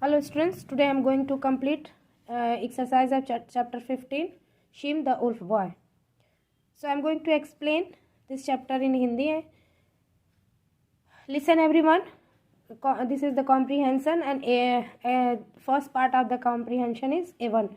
Hello students, today I am going to complete exercise of chapter 15, Shim the Wolf Boy. So I am going to explain this chapter in Hindi. Listen everyone, this is the comprehension and first part of the comprehension is A1.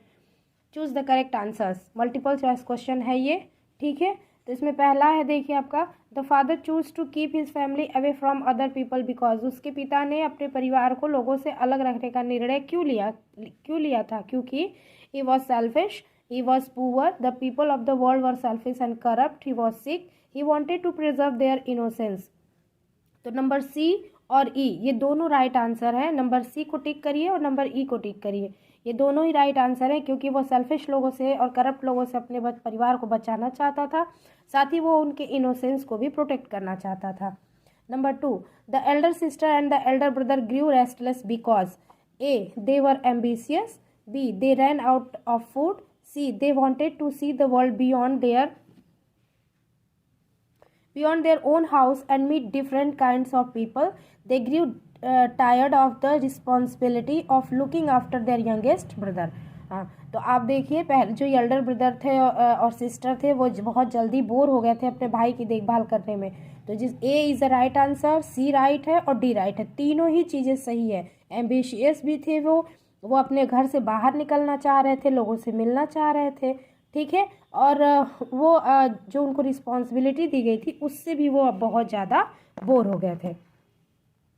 Choose the correct answers. Multiple choice question है ये, ठीक है। तो इसमें पहला है, देखिए आपका, the father choose to keep his family away from other people because, उसके पिता ने अपने परिवार को लोगों से अलग रखने का निर्णय क्यों लिया था? क्योंकि he was selfish, he was poor, the people of the world were selfish and corrupt, he was sick, he wanted to preserve their innocence. तो नंबर सी और ई ये दोनों राइट आंसर है। नंबर सी को tick करिए और number ई को tick करिए, ये दोनों ही राइट आंसर है, क्योंकि वो सेल्फिश लोगों से और करप्ट लोगों से अपने परिवार को बचाना चाहता था, साथ ही वो उनके इनोसेंस को भी प्रोटेक्ट करना चाहता था। Number 2, the elder sister and the elder brother grew restless because A they were ambitious, B they ran out of food, C they wanted to see the world beyond their own house and meet different kinds of people. They grew tired of the responsibility of looking after their youngest brother. हाँ, तो आप देखिए, पहले जो Elder brother थे और sister थे वो बहुत जल्दी बोर हो गए थे अपने भाई की देखभाल करने में। तो जिस A is the right answer, C right है और डी राइट है, तीनों ही चीज़ें सही है। एम्बिशियस भी थे वो अपने घर से बाहर निकलना चाह रहे थे, लोगों से मिलना चाह रहे थे, ठीक है। और वो जो उनको रिस्पॉन्सिबिलिटी दी गई थी उससे भी वो बहुत ज़्यादा बोर हो गए थे,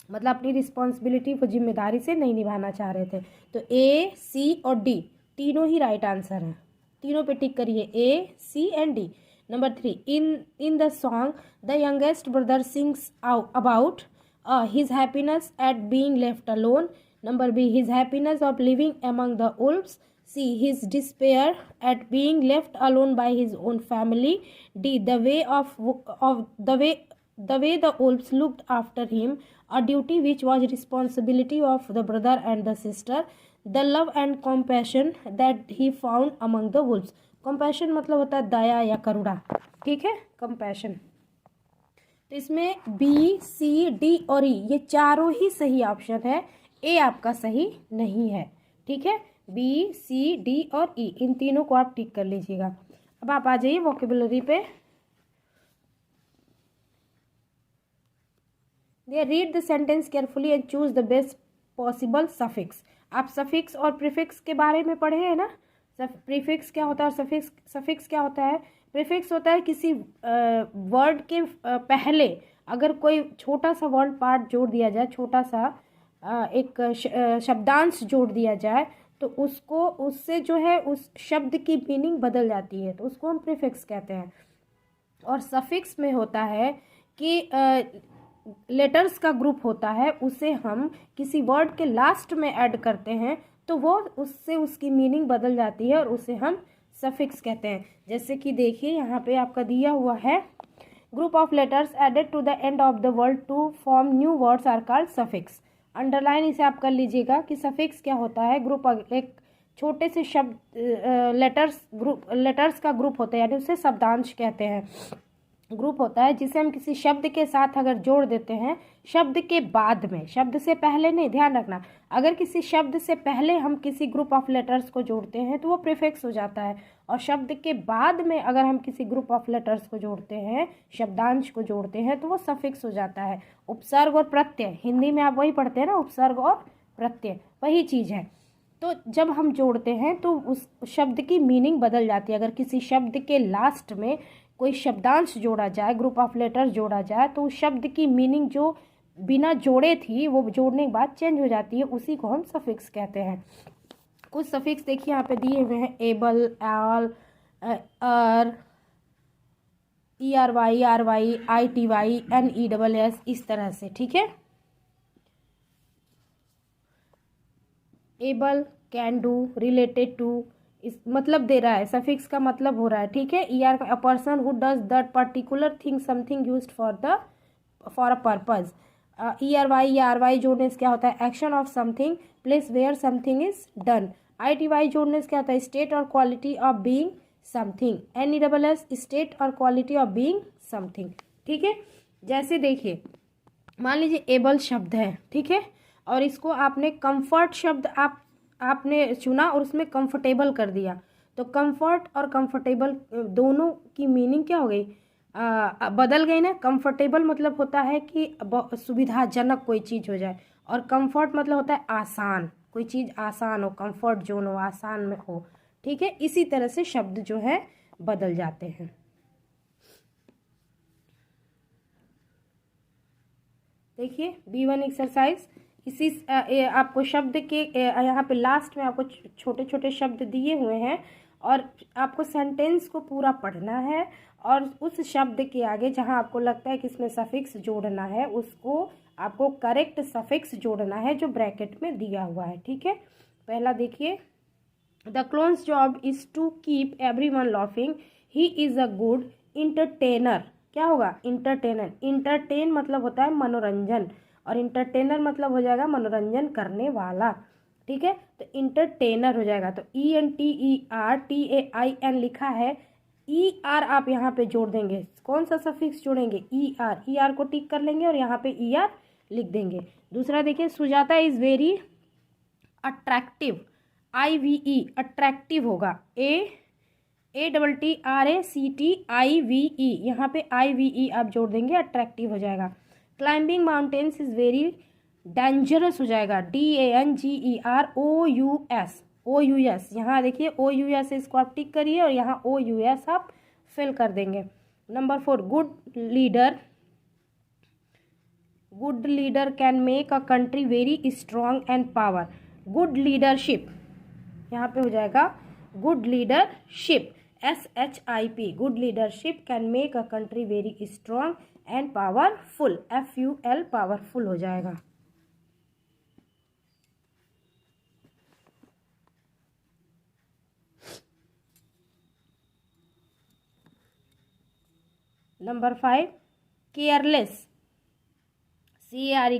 मतलब अपनी रिस्पॉन्सिबिलिटी, वो जिम्मेदारी से नहीं निभाना चाह रहे थे। तो ए, सी और डी तीनों ही राइट आंसर हैं, तीनों पे टिक करिए, A, C and D. Number 3, in the song the youngest brother sings about his happiness at being left alone. Number B, his happiness of living among the wolves, C, his despair at being left alone by his own family, D, the way the wolves looked after him, a duty which was responsibility of the brother and the sister, the love and compassion that he found among the wolves. Compassion मतलब होता है दया या करुणा, ठीक है, compassion। तो इसमें B, सी, D और E ये चारों ही सही ऑप्शन है, ए आपका सही नहीं है, ठीक है। बी, सी, डी और ई इन तीनों को आप टिक कर लीजिएगा। अब आप आ जाइए वोकेबुलरी पे। Read the sentence carefully and choose the best possible suffix. आप सफिक्स और प्रीफिक्स के बारे में पढ़े हैं ना। प्रीफिक्स क्या होता है और सफिक्स क्या होता है? प्रीफिक्स होता है किसी वर्ड के पहले अगर कोई छोटा सा वर्ड पार्ट जोड़ दिया जाए, छोटा सा एक शब्दांश जोड़ दिया जाए, तो उससे जो है उस शब्द की मीनिंग बदल जाती है, तो उसको हम प्रीफिक्स कहते हैं। और सफिक्स में होता है कि लेटर्स का ग्रुप होता है, उसे हम किसी वर्ड के लास्ट में ऐड करते हैं तो वो उससे उसकी मीनिंग बदल जाती है और उसे हम सफिक्स कहते हैं। जैसे कि देखिए यहाँ पे आपका दिया हुआ है, group of letters added to the end of the word to form new words are called suffix. Underline इसे आप कर लीजिएगा कि सफिक्स क्या होता है? ग्रुप, एक छोटे से शब्द लेटर्स का ग्रुप होता है, यानी उसे शब्दांश कहते हैं। ग्रुप होता है जिसे हम किसी शब्द के साथ अगर जोड़ देते हैं, शब्द के बाद में, शब्द से पहले नहीं, ध्यान रखना, अगर किसी शब्द से पहले हम किसी ग्रुप ऑफ लेटर्स को जोड़ते हैं तो वो प्रीफिक्स हो जाता है, और शब्द के बाद में अगर हम किसी ग्रुप ऑफ लेटर्स को जोड़ते हैं, शब्दांश को जोड़ते हैं, तो वो सफिक्स हो जाता है। उपसर्ग और प्रत्यय, हिंदी में आप वही पढ़ते हैं ना, उपसर्ग और प्रत्यय वही चीज़ है। तो जब हम जोड़ते हैं तो उस शब्द की मीनिंग बदल जाती है। अगर किसी शब्द के लास्ट में कोई शब्दांश जोड़ा जाए, ग्रुप ऑफ लेटर्स जोड़ा जाए, तो उस शब्द की मीनिंग जो बिना जोड़े थी वो जोड़ने के बाद चेंज हो जाती है, उसी को हम सफिक्स कहते हैं। कुछ सफिक्स देखिए यहाँ पे दिए हुए हैं, able, al, er, ERY, RY, ITY, NESS, इस तरह से, ठीक है। Able, can do, related to, इस मतलब दे रहा है, सफिक्स का मतलब हो रहा है, ठीक है। ER, a person who does that particular thing, something used for a purpose. ERY या RY जोड़ने से क्या होता है? Action of something, place where something is done. ITY जोड़ने से क्या होता है? स्टेट और quality of being something. NESS, state और क्वालिटी ऑफ बीइंग समथिंग, ठीक है। जैसे देखिए, मान लीजिए एबल शब्द है, ठीक है, और इसको आपने कंफर्ट शब्द आपने चुना और उसमें कंफर्टेबल कर दिया, तो कंफर्ट और कंफर्टेबल दोनों की मीनिंग क्या हो गई, बदल गई ना। कंफर्टेबल मतलब होता है कि सुविधाजनक कोई चीज़ हो जाए, और कंफर्ट मतलब होता है आसान, कोई चीज़ आसान हो, कंफर्ट जोन हो, आसान में हो। ठीक है, इसी तरह से शब्द जो है बदल जाते हैं। देखिए B1 एक्सरसाइज, इसी आपको शब्द के यहाँ पे लास्ट में आपको छोटे छोटे शब्द दिए हुए हैं, और आपको सेंटेंस को पूरा पढ़ना है, और उस शब्द के आगे जहाँ आपको लगता है कि इसमें सफिक्स जोड़ना है, उसको आपको करेक्ट सफिक्स जोड़ना है जो ब्रैकेट में दिया हुआ है। ठीक है, पहला देखिए, the clown's job is to keep everyone laughing, he is a good entertainer. क्या होगा, इंटरटेनर। इंटरटेन मतलब होता है मनोरंजन, और इंटरटेनर मतलब हो जाएगा मनोरंजन करने वाला। ठीक है, तो इंटरटेनर हो जाएगा। तो ENTERTAIN लिखा है, ER आप यहाँ पे जोड़ देंगे। कौन सा सफिक्स जोड़ेंगे, ER को टिक कर लेंगे और यहाँ पे ER लिख देंगे। दूसरा देखिए, Sujata is very attractive, IVE attractive होगा, ATTRACTIVE, यहाँ पे IVE आप जोड़ देंगे, अट्रैक्टिव हो जाएगा। Climbing mountains is very dangerous हो जाएगा, DANGEROUS, यहाँ देखिए OUS, इसको आप टिक करिए और यहाँ OUS आप फिल कर देंगे। Number 4, good leader can make a country very strong and power. Good leadership, यहाँ पे हो जाएगा good leadership, SHIP, good leadership can make a country very strong and powerful, FUL, powerful हो जाएगा। नंबर 5, केयरलेस, CARE,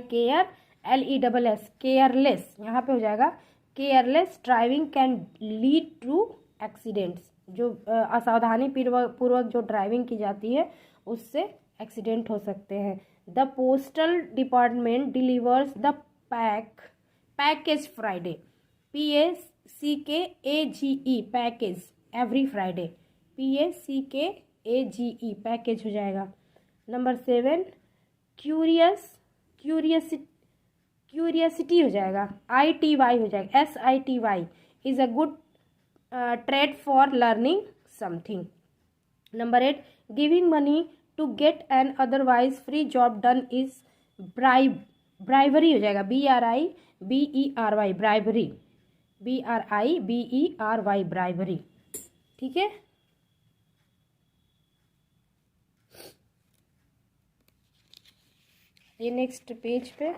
केयरलेस, यहाँ पे हो जाएगा careless driving can lead to accidents. जो असावधानी पूर्वक जो ड्राइविंग की जाती है उससे एक्सीडेंट हो सकते हैं। The postal department delivers the package Friday, PACKAGE, package, every Friday, PACKAGE, package हो जाएगा। नंबर 7, क्यूरियसिटी हो जाएगा, ITY हो जाएगा, SITY, is a good trade for learning something. Number 8, giving money to get an otherwise free job done is ब्राइवरी हो जाएगा, BRIBERY, ब्राइवरी, BRIBERY, ब्राइवरी। ठीक है, ये नेक्स्ट पेज पे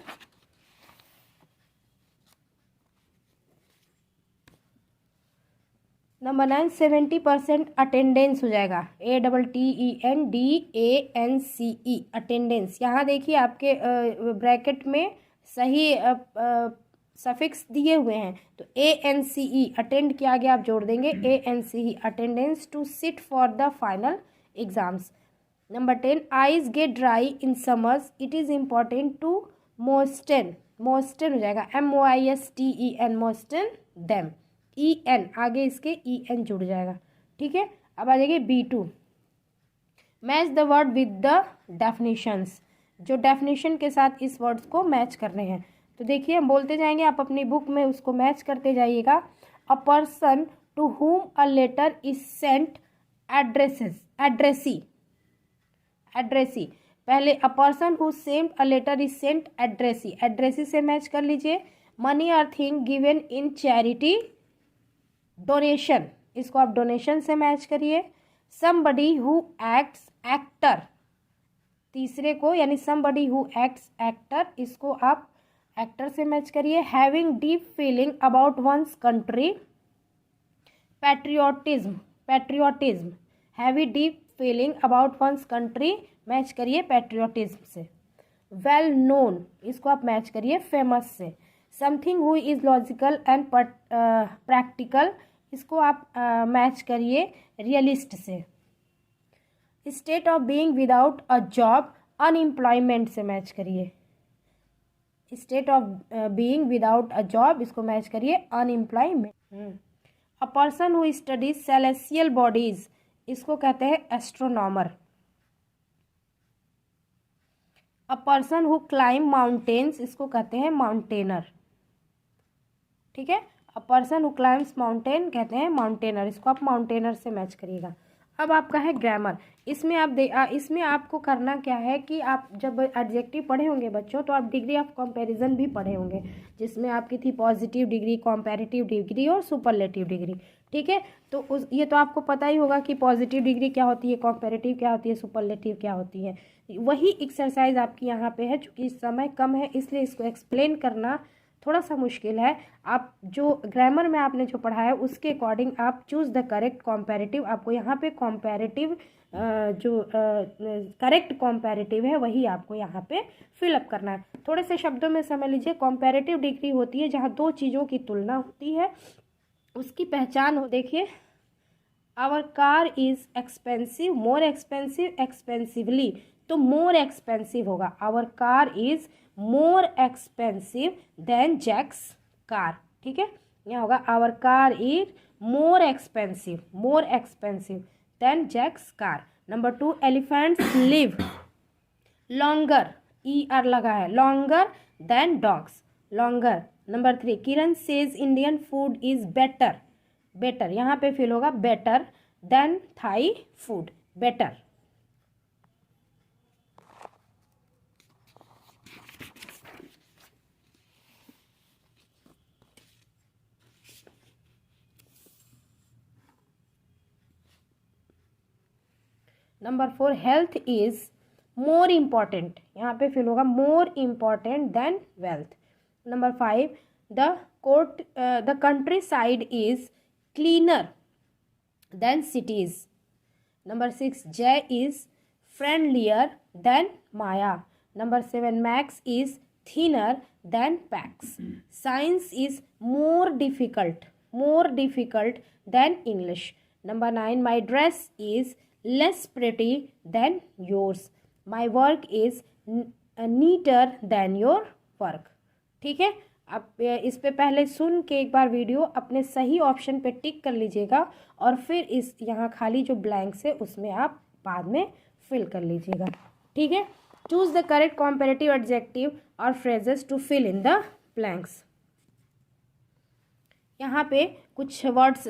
नंबर 9, 70% अटेंडेंस हो जाएगा, ATTENDANCE, अटेंडेंस। यहाँ देखिए आपके ब्रैकेट में सही सफिक्स दिए हुए हैं, तो ANCE, अटेंड के आगे आप जोड़ देंगे ANCE, attendance to sit for the final exams. Number 10, eyes get dry in summers, it is important to moisten हो जाएगा, MOISTEN, मोस्टन देम, EN आगे इसके EN जुड़ जाएगा। ठीक है, अब आ जाएगी B2, match the word with the definitions, जो डेफिनेशन के साथ इस वर्ड्स को मैच करने हैं। तो देखिए हम बोलते जाएंगे, आप अपनी बुक में उसको मैच करते जाइएगा। अ person to whom a letter is sent, addressee, पहले a person who sent a letter is sent, addressee से मैच कर लीजिए। Money or thing given in charity, donation, इसको आप डोनेशन से मैच करिए। समबडी हु एक्ट्स, एक्टर, तीसरे को यानी समबडी हु एक्ट्स, एक्टर, इसको आप एक्टर से मैच करिए। Having deep feeling about one's country, patriotism, heavy deep feeling about one's country, match करिए पैट्रियोटिज्म से। वेल नोन, इसको आप मैच करिए फेमस से। Something who is logical and practical, इसको आप मैच करिए रियलिस्ट से। State of being without a job, unemployment से मैच करिए। State of being without a job, इसको मैच करिए unemployment. A person who studies celestial bodies, इसको कहते हैं astronomer. A person who climb mountains, इसको कहते हैं माउंटेनर। ठीक है, अ पर्सन हु क्लाइम्स माउंटेन कहते हैं माउंटेनर, इसको आप माउंटेनर से मैच करिएगा। अब आपका है ग्रामर। इसमें इसमें आपको करना क्या है कि आप जब एडजेक्टिव पढ़े होंगे बच्चों, तो आप डिग्री ऑफ कंपैरिजन भी पढ़े होंगे, जिसमें आपकी थी पॉजिटिव डिग्री, कंपैरेटिव डिग्री और सुपरलेटिव डिग्री। ठीक है, तो ये तो आपको पता ही होगा कि पॉजिटिव डिग्री क्या होती है, कंपैरेटिव क्या होती है, सुपरलेटिव क्या होती है। वही एक्सरसाइज आपकी यहाँ पे है, चूँकि समय कम है इसलिए इसको एक्सप्लेन करना थोड़ा सा मुश्किल है। आप जो ग्रामर में आपने जो पढ़ा है उसके अकॉर्डिंग आप चूज़ द करेक्ट कॉम्पैरेटिव, आपको यहाँ पे कॉम्पैरेटिव जो करेक्ट कॉम्पैरेटिव है वही आपको यहाँ पे फिलअप करना है। थोड़े से शब्दों में समझ लीजिए, कॉम्पैरेटिव डिग्री होती है जहाँ दो चीज़ों की तुलना होती है, उसकी पहचान हो। देखिए, our car is expensive, more expensive, expensively, तो मोर एक्सपेंसिव होगा। Our car is more expensive than Jack's car. ठीक है, यहाँ होगा our car is more expensive than Jack's car. Number 2, elephants live longer, ER लगा है, longer than dogs, longer. Number 3, Kiran says Indian food is better, better यहाँ पे feel होगा better than Thai food, better. Number 4, health is more important, यहाँ पे feel होगा more important than wealth. Number 5, the countryside is cleaner than cities. Number 6, Jai is friendlier than Maya. Number 7, Max is thinner than Pax. Science is more difficult than English. Number 9, my dress is less pretty than yours. My work is neater than your work. ठीक है, आप इस पे पहले सुन के एक बार video अपने सही ऑप्शन पे टिक कर लीजिएगा और फिर इस यहाँ खाली जो ब्लैंक्स है उसमें आप बाद में फिल कर लीजिएगा। ठीक है, choose the correct comparative adjective or phrases to fill in the blanks. यहाँ पे कुछ वर्ड्स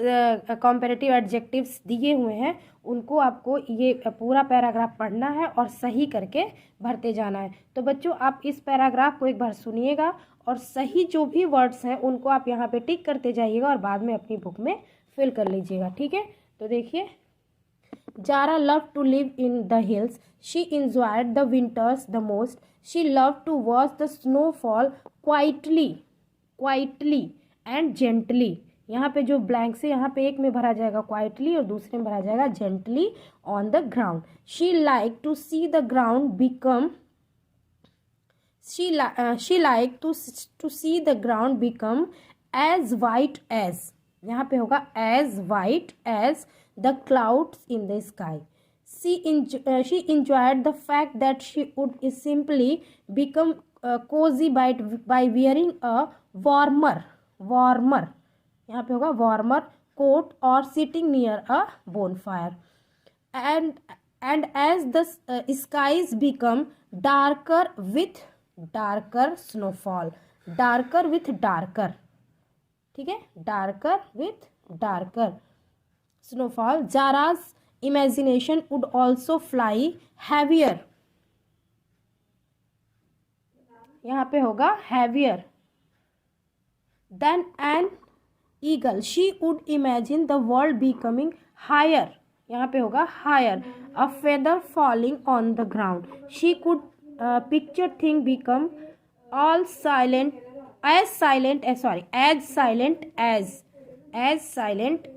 कॉम्पेरेटिव एडजेक्टिव्स दिए हुए हैं, उनको आपको ये पूरा पैराग्राफ पढ़ना है और सही करके भरते जाना है। तो बच्चों आप इस पैराग्राफ को एक बार सुनिएगा और सही जो भी वर्ड्स हैं उनको आप यहाँ पे टिक करते जाइएगा और बाद में अपनी बुक में फिल कर लीजिएगा। ठीक है, तो देखिए, Zara love to live in the hills, she enjoyed the winters the most, she love to watch the snowfall quietly and gently. यहाँ पे जो ब्लैंक से यहाँ पे एक में भरा जाएगा क्वाइटली और दूसरे में भरा जाएगा gently on the ground. She like to see the ground become she like to see the ground become as white as, यहाँ पे होगा as white as the clouds in the sky. she enjoyed the fact that she would simply become cozy by wearing a warmer, यहाँ पे होगा warmer coat or sitting near a bonfire. And as the skies become darker with darker snowfall, darker with darker, ठीक है, darker with darker snowfall, Zara's imagination would also fly heavier, यहाँ पे होगा heavier than an eagle. She would imagine the world becoming higher, यहाँ पे होगा higher, a feather falling on the ground. She could picture things become all silent, as silent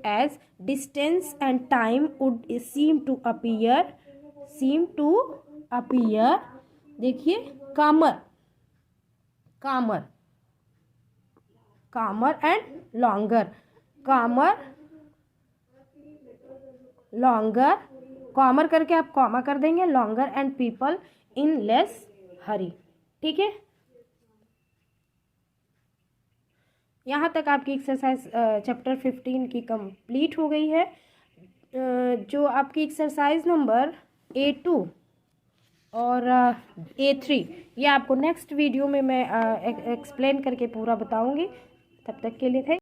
as distance and time would seem to appear, देखिए, calmer and longer, calmer करके आप comma कर देंगे, longer and people in less hurry। ठीक है, यहाँ तक आपकी एक्सरसाइज चैप्टर 15 की कंप्लीट हो गई है। जो आपकी एक्सरसाइज नंबर A2 और A3 ये आपको नेक्स्ट वीडियो में मैं एक्सप्लेन करके पूरा बताऊंगी। तब तक के लिए थैंक